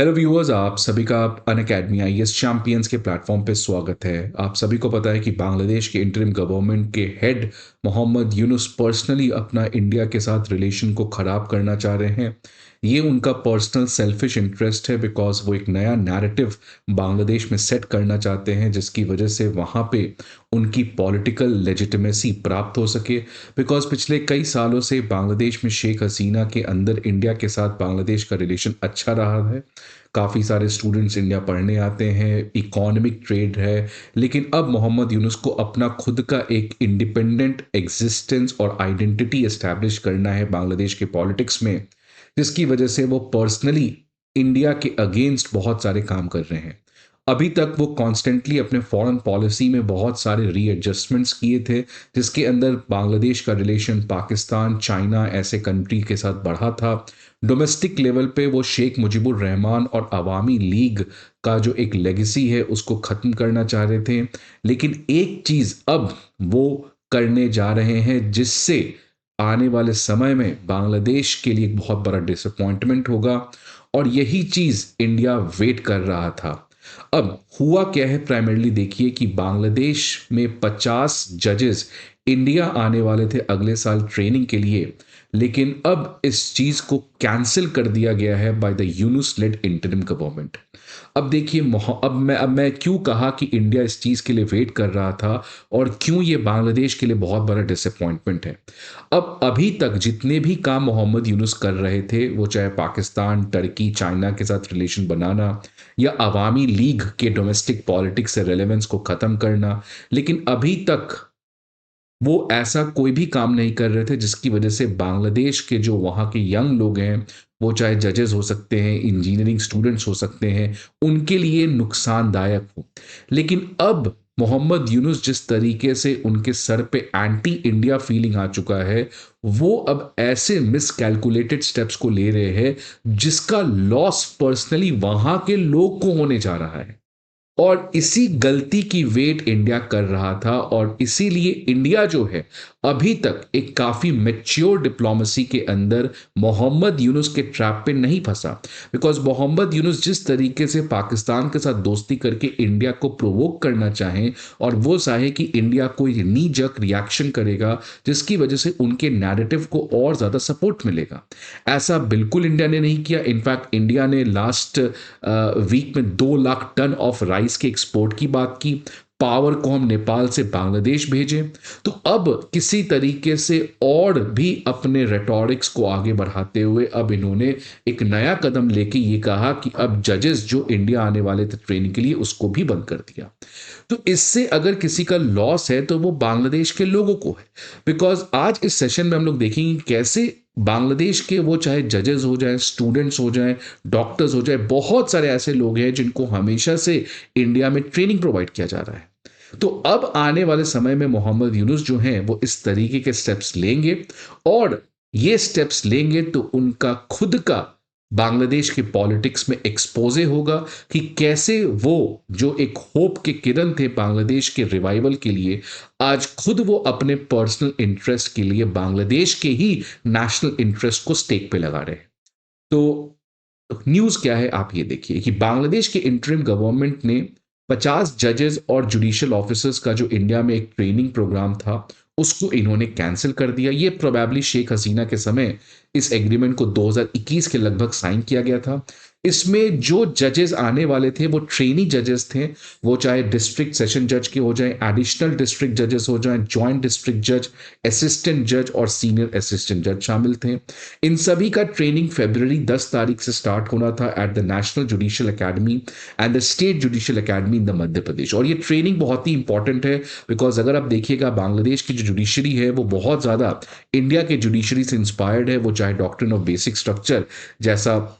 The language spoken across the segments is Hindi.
हेलो व्यूअर्स, आप सभी का अनअकैडमी आईएएस चैंपियंस के प्लेटफॉर्म पे स्वागत है। आप सभी को पता है कि बांग्लादेश के इंटरिम गवर्नमेंट के हेड मोहम्मद यूनुस पर्सनली अपना इंडिया के साथ रिलेशन को ख़राब करना चाह रहे हैं। ये उनका पर्सनल सेल्फिश इंटरेस्ट है, बिकॉज वो एक नया नैरेटिव बांग्लादेश में सेट करना चाहते हैं, जिसकी वजह से वहाँ पे उनकी पॉलिटिकल लेजिटिमेसी प्राप्त हो सके। बिकॉज पिछले कई सालों से बांग्लादेश में शेख हसीना के अंदर इंडिया के साथ बांग्लादेश का रिलेशन अच्छा रहा है। काफ़ी सारे स्टूडेंट्स इंडिया पढ़ने आते हैं, इकोनॉमिक ट्रेड है। लेकिन अब मोहम्मद यूनुस को अपना खुद का एक इंडिपेंडेंट एग्जिस्टेंस और आइडेंटिटी एस्टैब्लिश करना है बांग्लादेश के पॉलिटिक्स में, जिसकी वजह से वो पर्सनली इंडिया के अगेंस्ट बहुत सारे काम कर रहे हैं। अभी तक वो कॉन्स्टेंटली अपने फॉरेन पॉलिसी में बहुत सारे रीएडजस्टमेंट्स किए थे, जिसके अंदर बांग्लादेश का रिलेशन पाकिस्तान, चाइना ऐसे कंट्री के साथ बढ़ा था। डोमेस्टिक लेवल पे वो शेख मुजीबुर रहमान और अवामी लीग का जो एक लेगेसी है उसको ख़त्म करना चाह रहे थे। लेकिन एक चीज़ अब वो करने जा रहे हैं, जिससे आने वाले समय में बांग्लादेश के लिए एक बहुत बड़ा डिसअपॉइंटमेंट होगा, और यही चीज़ इंडिया वेट कर रहा था। अब हुआ क्या है, प्राइमरली देखिए कि बांग्लादेश में 50 जजेस इंडिया आने वाले थे अगले साल ट्रेनिंग के लिए। लेकिन अब इस चीज को कैंसिल कर दिया गया है by the Yunus led interim government. अब देखिए, अब मैं क्यों कहा कि इंडिया इस चीज के लिए वेट कर रहा था, और क्यों ये बांग्लादेश के लिए बहुत बड़ा डिसअपॉइंटमेंट है। अब अभी तक जितने भी काम मोहम्मद यूनुस कर रहे थे, वो चाहे पाकिस्तान, टर्की, चाइना के साथ रिलेशन बनाना, या अवामी लीग के डोमेस्टिक पॉलिटिक्स से रेलेवेंस को खत्म करना, लेकिन अभी तक वो ऐसा कोई भी काम नहीं कर रहे थे जिसकी वजह से बांग्लादेश के जो वहाँ के यंग लोग हैं, वो चाहे जजेस हो सकते हैं, इंजीनियरिंग स्टूडेंट्स हो सकते हैं, उनके लिए नुकसानदायक हो। लेकिन अब मोहम्मद यूनुस जिस तरीके से उनके सर पे एंटी इंडिया फीलिंग आ चुका है, वो अब ऐसे मिसकैलकुलेटेड स्टेप्स को ले रहे हैं जिसका लॉस पर्सनली वहां के लोग को होने जा रहा है। और इसी गलती की वेट इंडिया कर रहा था, और इसीलिए इंडिया जो है अभी तक एक काफी मैच्योर डिप्लोमेसी के अंदर मोहम्मद यूनुस के ट्रैप पे नहीं फंसा। बिकॉज मोहम्मद यूनुस जिस तरीके से पाकिस्तान के साथ दोस्ती करके इंडिया को प्रोवोक करना चाहें, और वो चाहे कि इंडिया कोई नी जक रिएक्शन करेगा जिसकी वजह से उनके नैरेटिव को और ज्यादा सपोर्ट मिलेगा, ऐसा बिल्कुल इंडिया ने नहीं किया। इनफैक्ट इंडिया ने लास्ट वीक में 2 लाख टन ऑफ राइस के एक्सपोर्ट की बात की। पावर को हम नेपाल से बांग्लादेश भेजें। तो अब किसी तरीके से और भी अपने रेटोरिक्स को आगे बढ़ाते हुए अब इन्होंने एक नया कदम लेके ये कहा कि अब जजेस जो इंडिया आने वाले थे ट्रेनिंग के लिए, उसको भी बंद कर दिया। तो इससे अगर किसी का लॉस है तो वो बांग्लादेश के लोगों को है। बिकॉज आज इस सेशन में हम लोग देखेंगे कैसे बांग्लादेश के, वो चाहे जजेस हो जाए, स्टूडेंट्स हो जाए, डॉक्टर्स हो जाए, बहुत सारे ऐसे लोग हैं जिनको हमेशा से इंडिया में ट्रेनिंग प्रोवाइड किया जा रहा है। तो अब आने वाले समय में मोहम्मद यूनुस जो हैं वो इस तरीके के स्टेप्स लेंगे, और ये स्टेप्स लेंगे तो उनका खुद का बांग्लादेश के पॉलिटिक्स में एक्सपोजे होगा कि कैसे वो जो एक होप के किरण थे बांग्लादेश के रिवाइवल के लिए, आज खुद वो अपने पर्सनल इंटरेस्ट के लिए बांग्लादेश के ही नेशनल इंटरेस्ट को स्टेक पे लगा रहे हैं। तो न्यूज क्या है आप ये देखिए कि बांग्लादेश के इंटरिम गवर्नमेंट ने 50 जजेस और जुडिशियल ऑफिसर्स का जो इंडिया में एक ट्रेनिंग प्रोग्राम था, उसको इन्होंने कैंसिल कर दिया। ये प्रोबेबली शेख हसीना के समय इस एग्रीमेंट को 2021 के लगभग साइन किया गया था। इसमें जो जजेस आने वाले थे वो ट्रेनी जजेस थे, वो चाहे डिस्ट्रिक्ट सेशन जज के हो जाए, एडिशनल डिस्ट्रिक्ट जजेस हो जाए, जॉइंट डिस्ट्रिक्ट जज, असिस्टेंट जज और सीनियर असिस्टेंट जज शामिल थे। इन सभी का ट्रेनिंग फरवरी 10 तारीख से स्टार्ट होना था at the national judicial academy and the state judicial academy in the Madhya Pradesh. और ये ट्रेनिंग बहुत ही इंपॉर्टेंट है, बिकॉज अगर आप देखिएगा बांग्लादेश की जो जुडिशरी है वो बहुत ज़्यादा इंडिया के जुडिशरी से इंस्पायर्ड है, वो चाहे डॉक्ट्रिन ऑफ बेसिक स्ट्रक्चर जैसा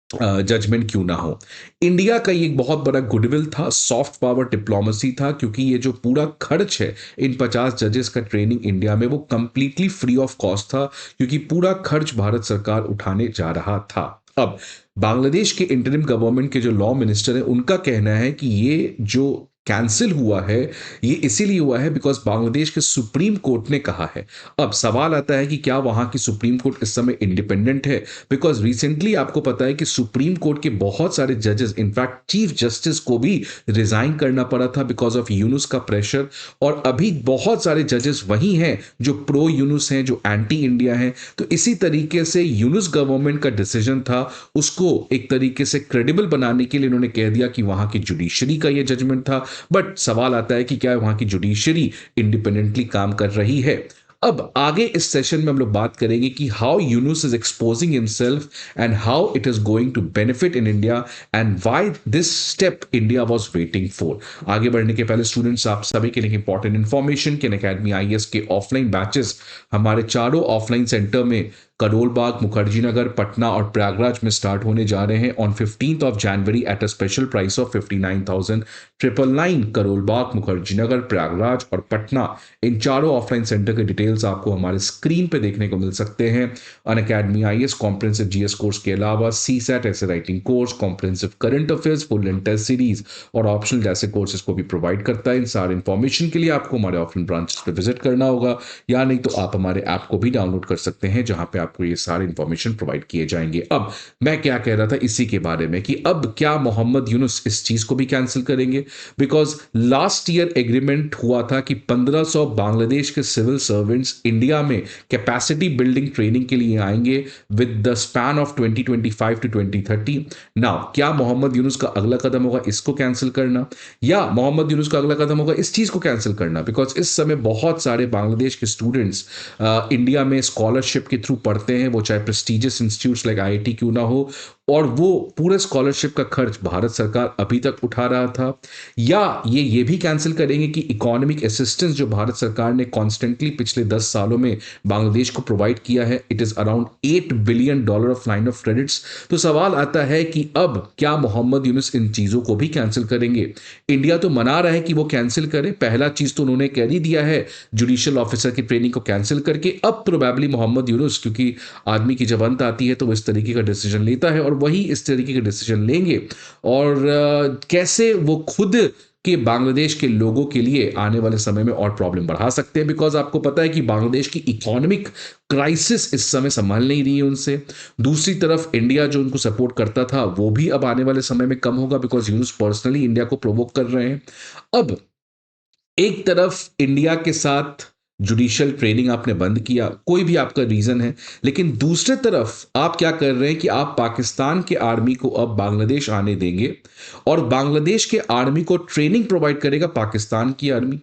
जजमेंट क्यों ना हो। इंडिया का ये एक बहुत बड़ा गुडविल था, सॉफ्ट पावर डिप्लोमेसी था, क्योंकि ये जो पूरा खर्च है इन 50 जजेस का ट्रेनिंग इंडिया में, वो कंप्लीटली फ्री ऑफ कॉस्ट था, क्योंकि पूरा खर्च भारत सरकार उठाने जा रहा था। अब बांग्लादेश के इंटरिम गवर्नमेंट के जो लॉ मिनिस्टर हैं, उनका कहना है कि ये जो कैंसिल हुआ है, ये इसीलिए हुआ है बिकॉज़ बांग्लादेश के सुप्रीम कोर्ट ने कहा है। अब सवाल आता है कि क्या वहाँ की सुप्रीम कोर्ट इस समय इंडिपेंडेंट है? बिकॉज़ रिसेंटली आपको पता है कि सुप्रीम कोर्ट के बहुत सारे जजेस, इनफैक्ट चीफ जस्टिस को भी रिज़ाइन करना पड़ा था बिकॉज़ ऑफ यूनुस का प्रेशर, और अभी बहुत सारे जजेस वही हैं जो प्रो यूनुस हैं, जो एंटी इंडिया हैं। तो इसी तरीके से यूनुस गवर्नमेंट का डिसीजन था, उसको एक तरीके से क्रेडिबल बनाने के लिए उन्होंने कह दिया कि वहाँ की जुडिशरी का ये जजमेंट था। बट सवाल आता है कि क्या वहां की जुडिशरी इंडिपेंडेंटली काम कर रही है? अब आगे इस सेशन में हम लोग बात करेंगे कि how Yunus is exposing himself and how it is going to benefit in India and why this step India was waiting for. आगे बढ़ने के पहले स्टूडेंट्स, आप सभी के लिए इंपॉर्टेंट इंफॉर्मेशन कि अकेडमी आईएएस के ऑफलाइन बैचेस हमारे चारों ऑफलाइन सेंटर में करोलबाग, मुखर्जी नगर, पटना और प्रयागराज में स्टार्ट होने जा रहे हैं on 15th of January at a special price of 59,999। Karolbagh, Mukherjee Nagar, Prayagraj और पटना, इन चारों ऑफलाइन सेंटर के डिटेल्स आपको हमारे स्क्रीन पे देखने को मिल सकते हैं। Unacademy IAS comprehensive GS course के अलावा CSAT essay writing course, comprehensive current affairs, full and test series और ऑप्शनल जैसे कोर्सेज को भी प्रोवाइड करता है। इन सारे इन्फॉर्मेशन के लिए आपको हमारे ऑफलाइन ब्रांचेस पे विजिट करना होगा, या नहीं तो आप हमारे ऐप को भी डाउनलोड कर सकते हैं जहां पे आपको ये सारे इंफॉर्मेशन प्रोवाइड किए जाएंगे। अब मैं क्या कह रहा था इसी के बारे में कि अब क्या मोहम्मद यूनुस इस चीज को भी कैंसिल करेंगे? बिकॉज लास्ट ईयर एग्रीमेंट हुआ था कि 1500 बांग्लादेश के सिविल सर्वेंट्स इंडिया में कैपेसिटी बिल्डिंग ट्रेनिंग के लिए आएंगे with the span of 2025 to 2030। Now क्या मोहम्मद यूनुस का अगला कदम होगा इसको कैंसिल करना, या मोहम्मद यूनुस का अगला कदम होगा इस चीज को कैंसिल करना? बिकॉज इस समय बहुत सारे बांग्लादेश के स्टूडेंट्स इंडिया में स्कॉलरशिप के थ्रू पढ़ते हैं, वो चाहे प्रेस्टिजियस इंस्टीट्यूट्स लाइक आईआईटी क्यों ना हो, और वो पूरे स्कॉलरशिप का खर्च भारत सरकार अभी तक उठा रहा था। या ये भी कैंसिल करेंगे कि इकोनॉमिक असिस्टेंस जो भारत सरकार ने कॉन्स्टेंटली पिछले 10 सालों में बांग्लादेश को प्रोवाइड किया है, it is around $8 billion of line of credits. तो सवाल आता है कि अब क्या मोहम्मद यूनुस इन चीजों को भी कैंसिल करेंगे? इंडिया तो मना रहा है कि वो कैंसिल करे, पहला चीज तो उन्होंने कह ही दिया है जुडिशियल ऑफिसर की ट्रेनिंग को कैंसिल करके। अब प्रोबेबली मोहम्मद यूनुस, क्योंकि आदमी की जब अंत आती है तो वो इस तरीके का डिसीजन लेता है, और वही इस तरीके के डिसीजन लेंगे। और कैसे वो खुद कि बांग्लादेश के लोगों के लिए आने वाले समय में और प्रॉब्लम बढ़ा सकते हैं, बिकॉज आपको पता है कि बांग्लादेश की इकोनॉमिक क्राइसिस इस समय संभाल नहीं रही है उनसे। दूसरी तरफ इंडिया जो उनको सपोर्ट करता था वो भी अब आने वाले समय में कम होगा बिकॉज यूनुस पर्सनली इंडिया को प्रोवोक कर रहे हैं। अब एक तरफ इंडिया के साथ जुडिशियल ट्रेनिंग आपने बंद किया, कोई भी आपका रीजन है, लेकिन दूसरे तरफ आप क्या कर रहे हैं कि आप पाकिस्तान के आर्मी को अब बांग्लादेश आने देंगे, और बांग्लादेश के आर्मी को ट्रेनिंग प्रोवाइड करेगा पाकिस्तान की आर्मी।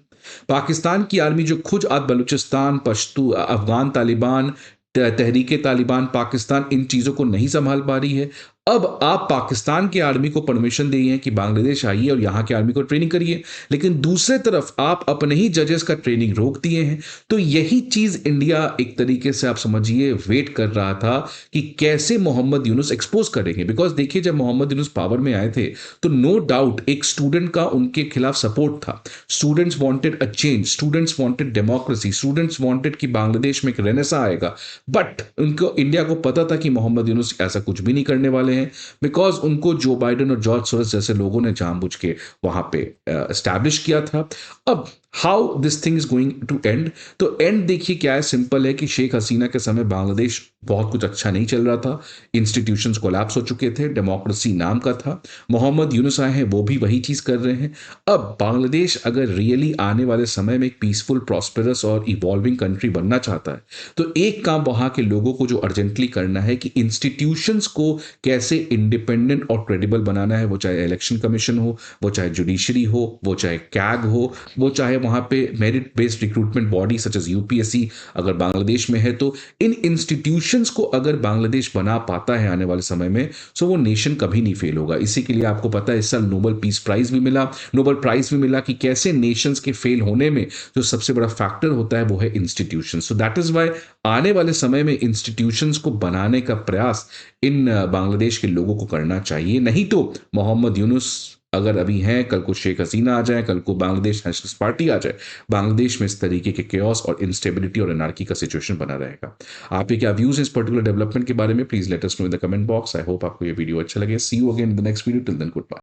पाकिस्तान की आर्मी जो खुद आज बलूचिस्तान, पश्तू, अफगान तालिबान, तहरीके तालिबान पाकिस्तान इन चीज़ों को नहीं संभाल पा रही है, अब आप पाकिस्तान के आर्मी को परमिशन दिए हैं कि बांग्लादेश आइए और यहां के आर्मी को ट्रेनिंग करिए, लेकिन दूसरे तरफ आप अपने ही जजेस का ट्रेनिंग रोक दिए हैं। तो यही चीज इंडिया एक तरीके से आप समझिए वेट कर रहा था कि कैसे मोहम्मद यूनुस एक्सपोज करेंगे। बिकॉज देखिए, जब मोहम्मद यूनुस पावर में आए थे तो नो डाउट एक स्टूडेंट का उनके खिलाफ सपोर्ट था। Students wanted a change, students wanted democracy, students wanted कि बांग्लादेश में एक रेनेसा आएगा। बट उनको, इंडिया को पता था कि मोहम्मद यूनुस ऐसा कुछ भी नहीं करने वाले हैं, बिकॉज उनको जो बाइडेन और जॉर्ज सोरोस जैसे लोगों ने जानबूझ के वहां पे एस्टैब्लिश किया था। अब how this thing is going to end, तो एंड देखिए क्या है, सिंपल है कि शेख हसीना के समय बांग्लादेश बहुत कुछ अच्छा नहीं चल रहा था, इंस्टीट्यूशंस कोलैप्स हो चुके थे, डेमोक्रेसी नाम का था। मोहम्मद यूनुस आए हैं, वो भी वही चीज कर रहे हैं। अब बांग्लादेश अगर रियली आने वाले समय में एक पीसफुल, प्रॉस्पेरस और इवॉल्विंग कंट्री बनना चाहता है, तो एक काम वहां के लोगों को जो अर्जेंटली करना है कि इंस्टीट्यूशंस को कैसे इंडिपेंडेंट और क्रेडिबल बनाना है, वो चाहे इलेक्शन कमीशन हो, वो चाहे जुडिशरी हो, वो चाहे कैग हो, वो चाहे वहां पे merit based recruitment body such as UPSC अगर बांग्लादेश में है, तो इन इंस्टीट्यूशंस को अगर बांग्लादेश बना पाता है आने वाले समय में, सो वो नेशन कभी नहीं फेल होगा। इसी के लिए आपको पता है इस साल नोबेल पीस प्राइज भी मिला, नोबेल प्राइज भी मिला कि कैसे नेशंस के फेल होने में जो सबसे बड़ा फैक्टर होता है वो है institution. So that is why आने वाले समय में इंस्टीट्यूशंस को बनाने का प्रयास इन बांग्लादेश के लोगों को करना चाहिए। नहीं तो मोहम्मद यूनुस अगर अभी हैं, कल को शेख हसीना आ जाए, कल को बांग्लादेश नेशनलिस्ट पार्टी आ जाए, बांग्लादेश में इस तरीके के केओस और इंस्टेबिलिटी और एनार्की का सिचुएशन बना रहेगा। आपके क्या व्यूज इस पर्टिकुलर डेवलपमेंट के बारे में, please let us know in the comment box. I hope आपको ये वीडियो अच्छा लगे। See you again in the next video, till then good bye.